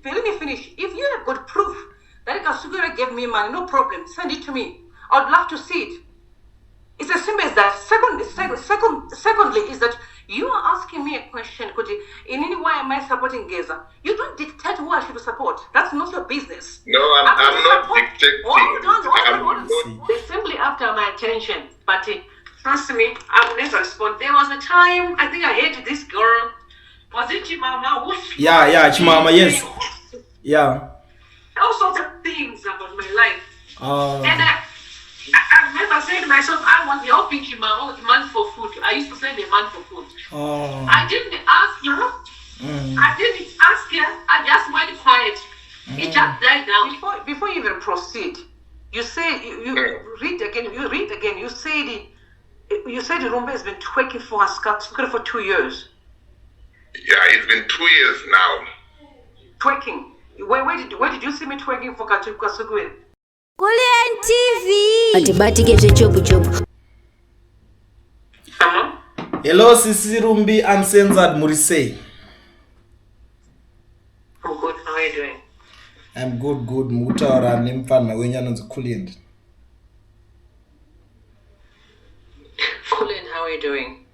let me finish. If you have got proof that Kasukuwere gave me money, no problem. Send it to me. I'd love to see it. It's as simple as that. Secondly, is that you are asking me a question, Kuti, in any way am I supporting Geza? You don't dictate who I should support. That's not your business. No, I'm not dictating. Hold on. They're simply after my attention. But trust me, I will never respond. There was a time, I think I hated this girl. Was it Chimama? Yeah, Chimama, yes. Yeah. All sorts of things about my life. And I remember saying to myself, I was helping him a month for food. I used to send a month for food. I didn't ask her. I didn't ask her. I just went quiet. It just died down. Before you even proceed, you say you read again. You said Rumbi has been twerking for her Kasukuwere for 2 years. Yeah, it's been 2 years now. Twerking. Where did you see me twerking for Kasukuwere? Kulian TV. Atibati gete chopu. Hello, Sisi Rumbi Uncensored Murise. I'm good. How are you doing? I'm good. Mutaura nimfana wenyana nzikulind. Kulin, how are you doing?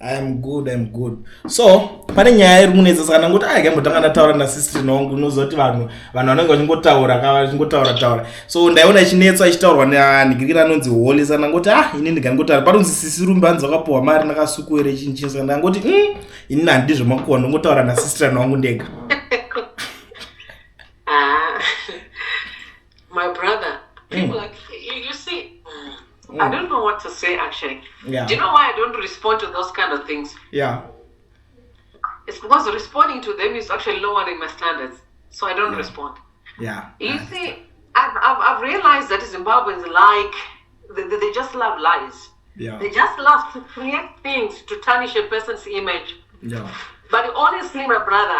I'm good. So, pane nyaya iri munetsa saka ngoti ngembotanga taura na sister nongu nozoti vanhu vanenge vachingotaura. So ndaiona ichinetswa ichitaurwa ndigirira nonzi Holly saka ngoti ini ndigangotaura paronzi Sisi Rumbi anzi wakapuwa mari nakasukuwere chinchi saka ndangoti ini handizvo makuwa ndongotaura na sister nongu ndega. My brother, people like you see. I don't know what to say actually. Yeah. Do you know why I don't respond to those kind of things? Yeah. It's because responding to them is actually lowering my standards. So I don't respond. Yeah. You see, I've realized that Zimbabweans they just love lies. Yeah. They just love to create things to tarnish a person's image. Yeah. But honestly, my brother,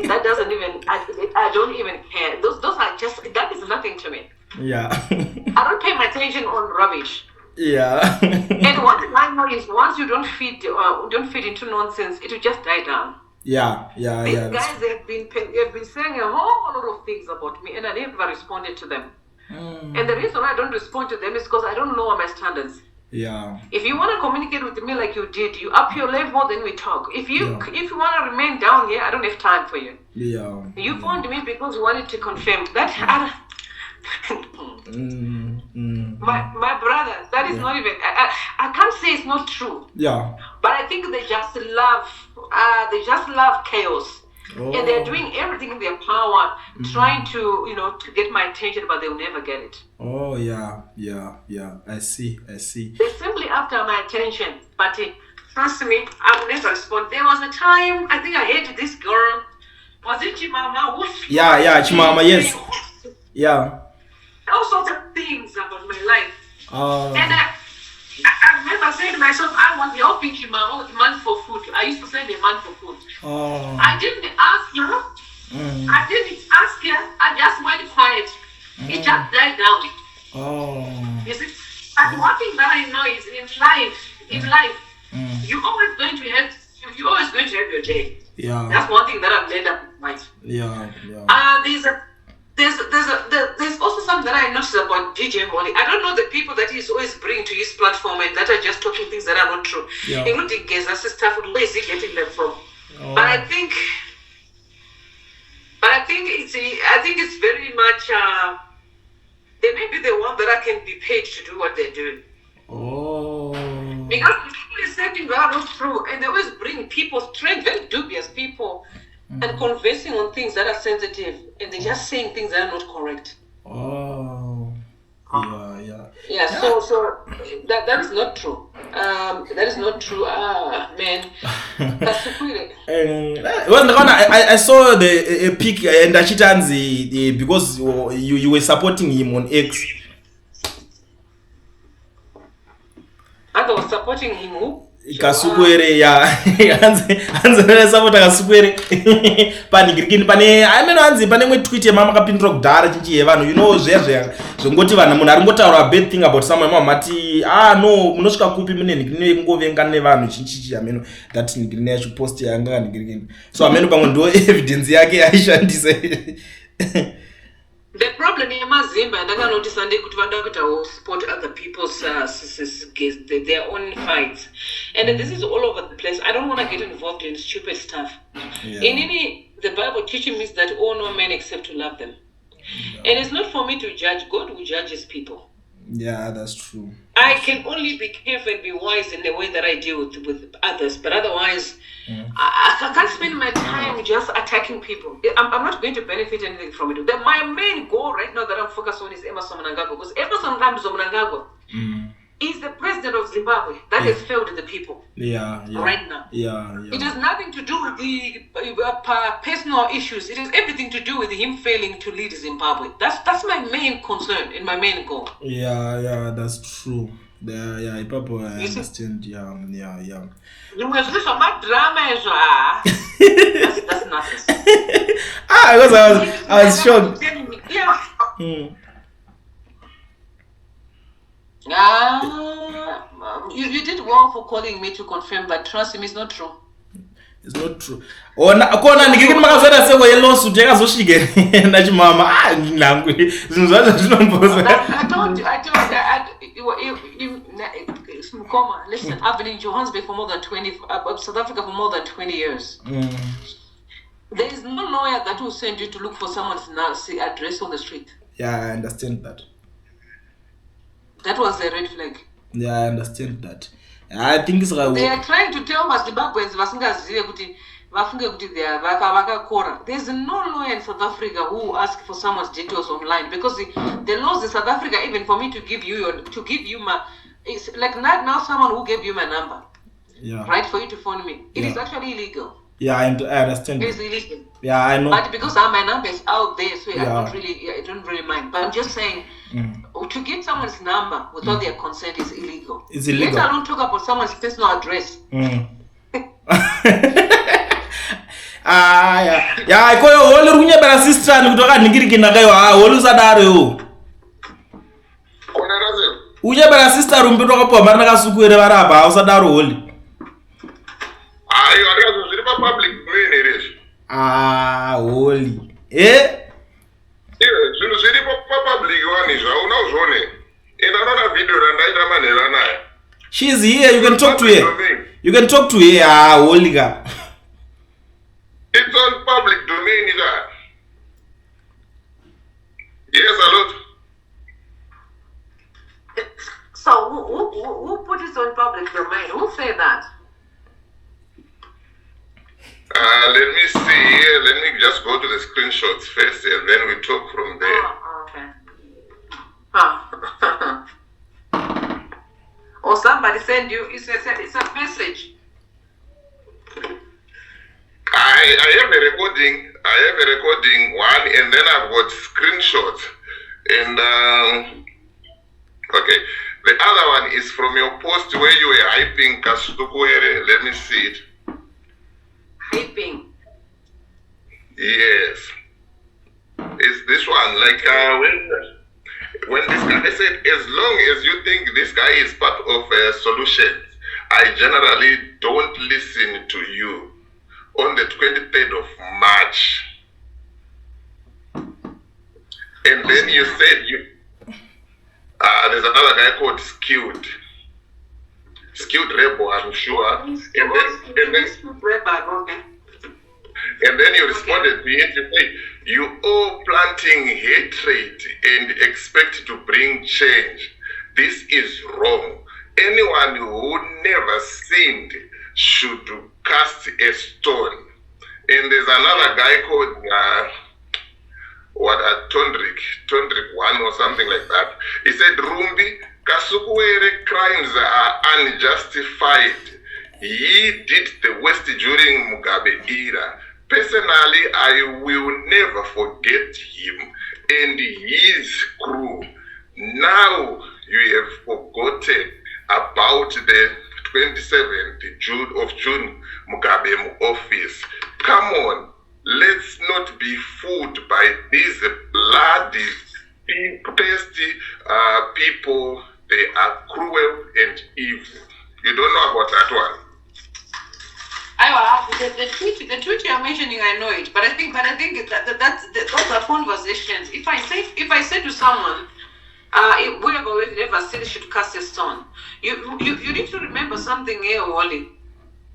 that doesn't even, I don't even care. Those are just, that is nothing to me. Yeah. I don't pay my attention on rubbish. Yeah. And what I know is once you don't feed into nonsense, it will just die down. Yeah. These guys have been saying a whole lot of things about me, and I never responded to them. And the reason why I don't respond to them is because I don't lower my standards. Yeah. If you want to communicate with me like you did, you up your level, then we talk. If you want to remain down here, I don't have time for you. Yeah. You phoned me because you wanted to confirm that. My brother, that is not even. I can't say it's not true. Yeah. But I think they just love chaos, and they're doing everything in their power, trying to get my attention, but they'll never get it. Oh yeah. I see. They're simply after my attention, but trust me, I will never respond. There was a time I think I hated this girl. Was it Chimama? Yeah, Chimama, yes. Yeah. All sorts of things about my life. And I remember saying to myself, I was helping him a month for food. I used to send a month for food. I didn't ask her. I just went quiet. It just died down. You see, and one thing that I know is in life, you're always going to have your day. Yeah. That's one thing that I've learned up in life. Yeah. There's also something that I noticed about DJ Holly. I don't know the people that he's always bringing to his platform and that are just talking things that are not true. Yeah. Including Geza stuff, where is he getting them from? But I think it's very much they may be the one that I can be paid to do what they're doing. Because people is saying things that are not true, and they always bring people, strange, very dubious people, and conversing on things that are sensitive, and they're just saying things that are not correct. Yeah. So that is not true. That is not true. Man. Kasukuwere. I saw the pic and Achitanzi because you were supporting him on X. I was supporting him who? Kasukuwere ya hanzi support Kasukuwere panigirikini pane ameno hanzi pane mwe tweet yemama kapindura kudhara chinji yevanhu zvongoti vanhu munhu aringotaura bad thing about someone mamati no munosvika kupi mune nigirine kungovenga nevanhu chinchichi ameno that nigirine yacho post yanga nigirikini so ameno pamwe ndo evidence yake yaishandise. The problem in Mazimba, and I can notice Sunday could support other people's their own fights. And this is all over the place. I don't want to get involved in stupid stuff. Yeah. The Bible teaching me that all no men except to love them. Yeah. And it's not for me to judge. God who judges people. Yeah, that's true. I can only be careful and be wise in the way that I deal with others. But otherwise, I can't spend my time just attacking people. I'm not going to benefit anything from it. My main goal right now that I'm focused on is Emerson Mnangagwa. Because Emerson Mnangagwa is the president of Zimbabwe. That has failed the people right now. Yeah. It has nothing to do with the personal issues. It has everything to do with him failing to lead Zimbabwe. That's my main concern and my main goal. Yeah, that's true. Papa, I understand. Yeah. You must do some drama. That's nothing. Because I was shocked. You did well for calling me to confirm, but trust me, it's not true. It's not true. Kona ndikiri makazora seko yelawsuit yakazosvike nachimama nangwe zvinhu zvacho zvinomboza. Listen, I've been in Johannesburg for more than 20, South Africa for more than 20 years. There is no lawyer that will send you to look for someone's address on the street. Yeah, I understand that. That was a red flag. Yeah, I understand that. I think it's like they are trying to tell us Zimbabweans vasingazive kuti vafunge kuti they are vakakora. There's no lawyer in South Africa who ask for someone's details online because the laws in South Africa, even for me to give you my, it's like not now someone who gave you my number, right, for you to phone me. It is actually illegal. Yeah, I understand. It is illegal. Yeah, I know. But because my number is out there, so I don't really mind. But I'm just saying, to get someone's number without their consent is illegal. It's illegal. Let alone talk about someone's personal address. Ikoyo holi runyebera sister ni kutoka ningirikina kayo holi usadaro. Kona raze. Unyebera sister rumbi toka po marina Kasukuwere varaba usadaro holi. Ayo ariyo zviri pa public domain ere. Holi. Zvinhu zviri pa public one zvauna uzvone. Enda video randaita manhera naye. She's here, you can talk to her. You can talk to her, holi ka. It's on public domain, is that? Yes, a lot. So who put it on public domain? Who said that? Let me see here. Let me just go to the screenshots first and then we talk from there. Okay. Or somebody send you, it's a message. I have a recording one and then I've got screenshots. And okay. The other one is from your post where you were hyping Kasukuwere. Let me see it. Hyping? Yes. It's this one. Like when this guy said, as long as you think this guy is part of a solution, I generally don't listen to you. On the 23rd of March. And then you said there's another guy called Skilled Rebel, I'm sure. And then you responded to it, you say, you all planting hatred and expect to bring change. This is wrong. Anyone who never sinned should cast a stone. And there's another guy called Tondrik one or something like that. He said, Rumbi, Kasukuwere crimes are unjustified. He did the worst during Mugabe era. Personally, I will never forget him and his crew. Now you have forgotten about the 27th of June, Mugabe office. Come on, let's not be fooled by these bloody, thirsty people. They are cruel and evil. You don't know about that one? The tweet you're mentioning, I know it, but I think those are conversations. If I say to someone, whoever will never said should cast a stone, you need to remember something here, Wally.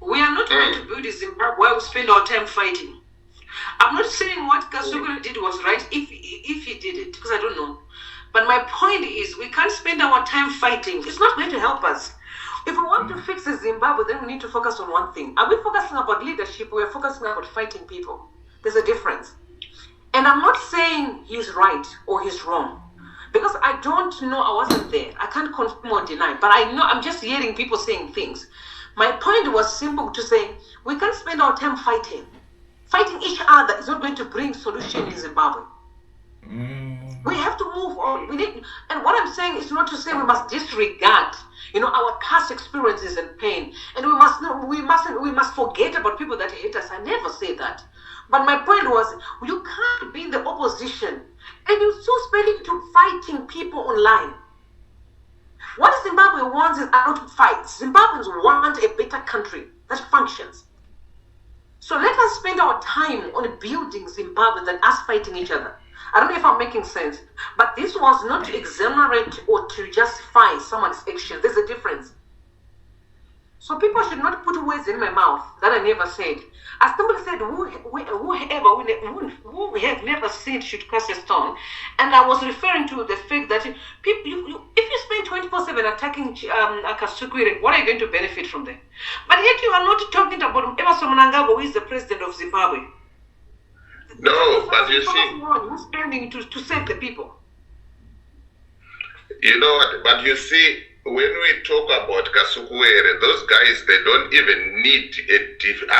We are not going to build a Zimbabwe where we spend our time fighting. I'm not saying what Kasukuwere did was right if he did it, because I don't know. But my point is, we can't spend our time fighting. It's not going to help us. If we want to fix Zimbabwe, then we need to focus on one thing. Are we focusing about leadership? We're focusing about fighting people. There's a difference. And I'm not saying he's right or he's wrong, because I don't know. I wasn't there. I can't confirm or deny. But I know I'm just hearing people saying things. My point was simple to say we can't spend our time fighting. Fighting each other is not going to bring solution in Zimbabwe. We have to move on. And what I'm saying is not to say we must disregard, our past experiences and pain, and we must forget about people that hate us. I never say that. But my point was, you can't be in the opposition and you're still spending to fighting people online. What Zimbabwe wants is not fights. Zimbabweans want a better country that functions. So let us spend our time on building Zimbabwe than us fighting each other. I don't know if I'm making sense, but this was not to exonerate or to justify someone's action. There's a difference. So people should not put words in my mouth that I never said. As somebody said, who have never seen should cast a stone. And I was referring to the fact that people, if you spend 24/7 attacking Kasukuwere, what are you going to benefit from them? But yet you are not talking about Emerson Mnangagwa, who is the president of Zimbabwe. No, but you see, who's spending to save the people. You know what? But you see, when we talk about Kasukuwere, those guys, they don't even need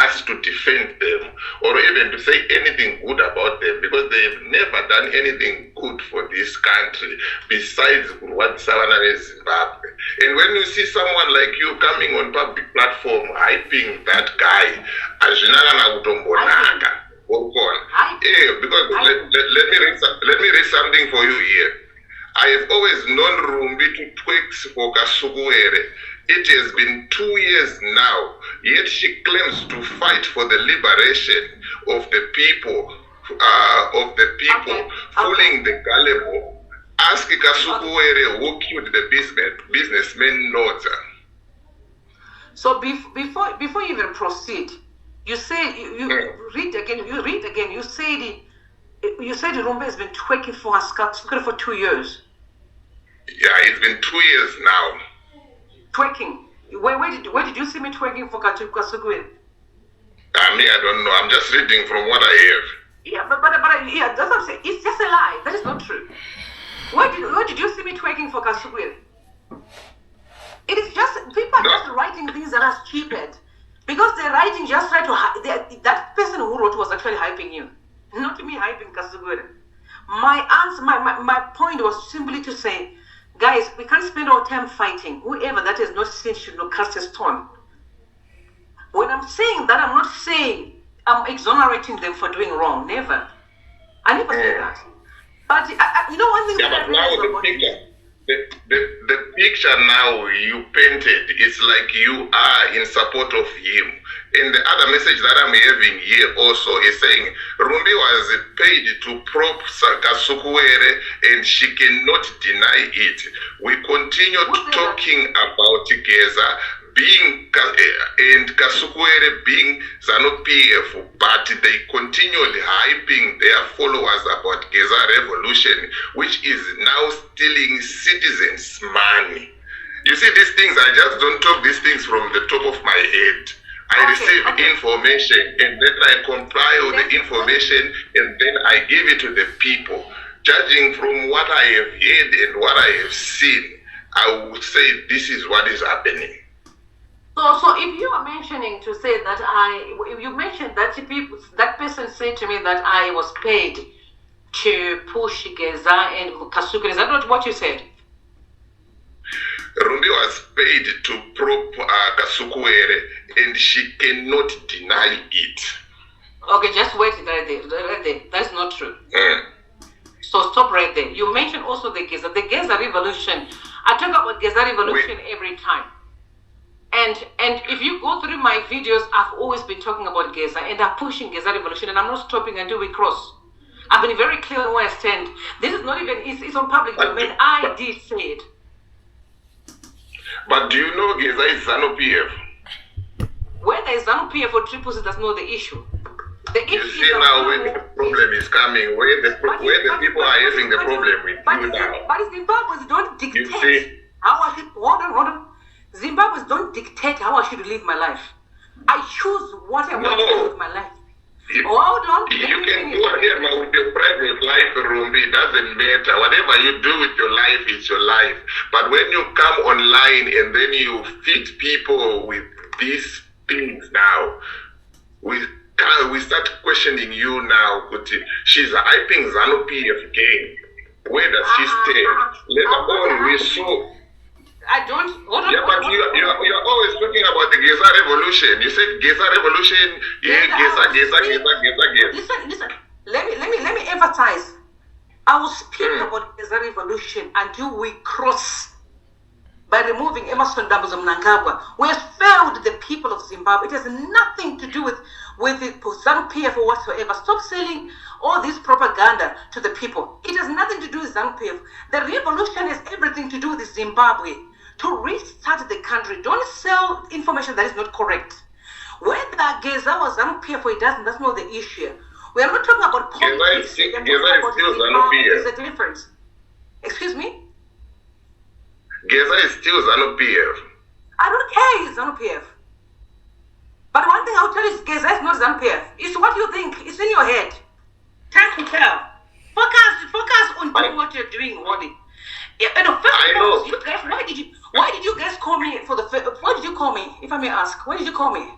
us to defend them or even to say anything good about them, because they've never done anything good for this country besides what Savannah is Zimbabwe. And when you see someone like you coming on public platform hyping that guy, because let me read something for you here. I have always known Rumbi to tweaks for Kasukuwere. It has been 2 years now, yet she claims to fight for the liberation of the people, fooling the gullible. Ask Kasukuwere who killed the businessman Noza. So before you even proceed, you say you read again. You said Rumbi has been twerking for Kasukuwere for 2 years. Yeah, it's been 2 years now. Twerking. Where did you see me twerking for Kasukuwere? I don't know. I'm just reading from what I have. Yeah, but yeah, that's what I'm saying. It's just a lie. That is not true. Where did you see me twerking for Kasukuwere? It is just people are just writing things that are stupid, because they're writing just try to that person who wrote was actually hyping you, not me hyping Kasukuwere. My answer, my point was simply to say, guys, we can't spend our time fighting. Whoever that is not seen should not cast a stone. When I'm saying that, I'm not saying I'm exonerating them for doing wrong. Never. I never say that. But one thing that I realized about the picture now you painted is like you are in support of him. And the other message that I'm having here also is saying Rumbi was paid to prop Kasukuwere and she cannot deny it. We continue talking about Geza being and Kasukuwere being ZANU-PF, but they continually hyping their followers about Geza revolution, which is now stealing citizens' money. You see, these things, I just don't talk these things from the top of my head. I receive information and then I compile with the information and then I give it to the people. Judging from what I have heard and what I have seen, I would say this is what is happening. So if you are mentioning to say that you mentioned that that person said to me that I was paid to push Geza and Kasukuwere, is that not what you said? Rumbi was paid to prop Kasukuwere, and she cannot deny it. Okay, just wait right there. That's not true. So stop right there. You mentioned also the Geza revolution. I talk about Geza revolution every time. And if you go through my videos, I've always been talking about Geza, and I'm pushing Geza revolution, and I'm not stopping until we cross. I've been very clear on where I stand. This is not even, it's on public domain. I did say it. But do you know Geza is ZANU-PF? Whether it's ZANU-PF or Triple C, that's not the issue. The issue you see now when the problem is coming, where the people are having the problem with you now. But Zimbabweans don't dictate You see? how I should, hold on. Zimbabweans don't dictate how I should live my life. I choose what I want to do with my life. Hold on. You can do whatever with your private life, Rumbi. It doesn't matter. Whatever you do with your life, it's your life. But when you come online and then you feed people with these things now, we start questioning you now. She's hyping ZANU-PF game. Where does she stand? Later on, we saw. I don't. Hold on. Yeah, but you're always talking about the Geza revolution. You said Geza revolution. Yeah, Geza. Listen. Let me emphasize. I will speak about Geza revolution until we cross by removing Emerson Dambuza Mnangagwa. We have failed the people of Zimbabwe. It has nothing to do with the ZANU-PF or whatsoever. Stop selling all this propaganda to the people. It has nothing to do with ZANU-PF. The revolution has everything to do with Zimbabwe. To restart the country, don't sell information that is not correct. Whether Geza was ZANU-PF or it doesn't, that's not the issue. We are not talking about politics. Geza is still ZANU-PF. There's a difference. Excuse me? Geza is still ZANU-PF. I don't care, it's ZANU-PF. But one thing I'll tell you is Geza is not ZANU-PF. It's what you think. It's in your head. Time to tell. Focus on doing what you're doing, Wadi. Yeah, and first of all, you guys, why did you guys call me for the? Why did you call me, if I may ask? Why did you call me?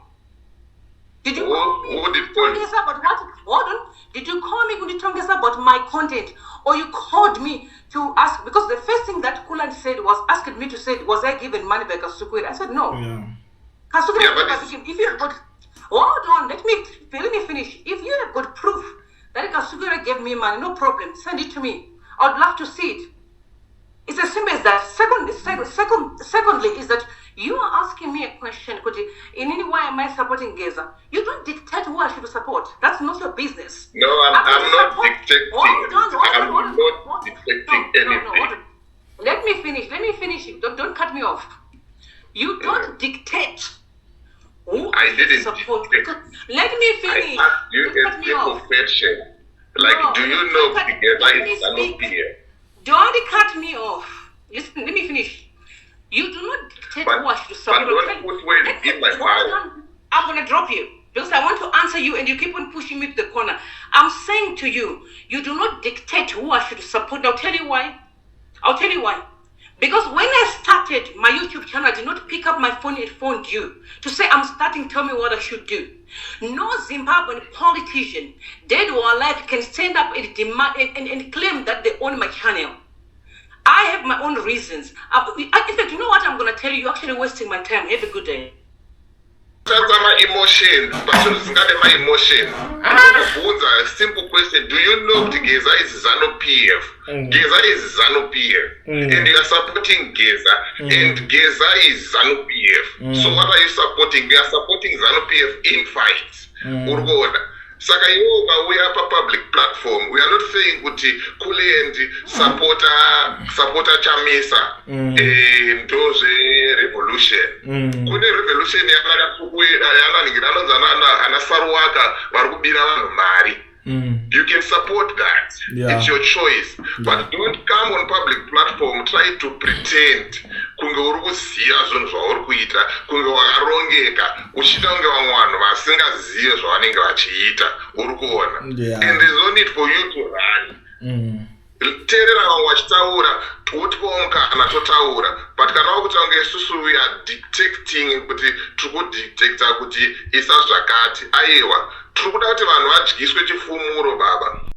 Did you call me? Who did call you? About what? Hold on. Did you call me when you told us about my content, or you called me to ask? Because the first thing that Kulan said was asking me to say, was I given money by Kasukuwere? I said no. Yeah. Kasukuwere, if you have got, hold on, let me finish. If you have got proof that Kasukuwere gave me money, no problem. Send it to me. I'd love to see it. It's as simple as that. Secondly, is that you are asking me a question, Kuti, in any way am I supporting Geza? You don't dictate who I should support. That's not your business. No, I'm not dictating. I'm not dictating anything. Let me finish. Don't cut me off. You don't dictate who I didn't support. dictate. Let me finish. I asked you a simple question. Like, do you know Geza is ZANU-PF? Don't cut me off. Listen, let me finish. You do not dictate who I should support. But don't put words in my mouth. I'm going to drop you because I want to answer you and you keep on pushing me to the corner. I'm saying to you, you do not dictate who I should support. I'll tell you why. Because when I started my YouTube channel, I did not pick up my phone and phoned you to say I'm starting, tell me what I should do. No Zimbabwean politician, dead or alive, can stand up and demand and claim that they own my channel. I have my own reasons. In fact, you know what I'm going to tell you? You're actually wasting my time. Have a good day. My emotion, my emotion. A simple question: do you know Geza is ZANU-PF? Geza is ZANU-PF, and you are supporting Geza, and Geza is ZANU-PF. So what are you supporting? We are supporting ZANU-PF in fights. Saka we have a public platform. We are not saying kuti kule and supporter chamisa those revolution. Kune revolution you can support that. Yeah. It's your choice. Yeah. But don't come on public platform try to pretend kunge uri kuziva zvinhu zvauri kuita, kunge wakarongeka uchita kunge vamwe vanhu vasingazive zvavanenge vachiita, uri kuona. And there's no need for you to run. Teerera vamwe vachitaura totipawo mukana totaura, but kana vakutaura isusu we are dictating kuti tiri kudictator kuti isa zvakati, aiwa tiri kuda kuti vanhu vadyiswe chifumuro baba.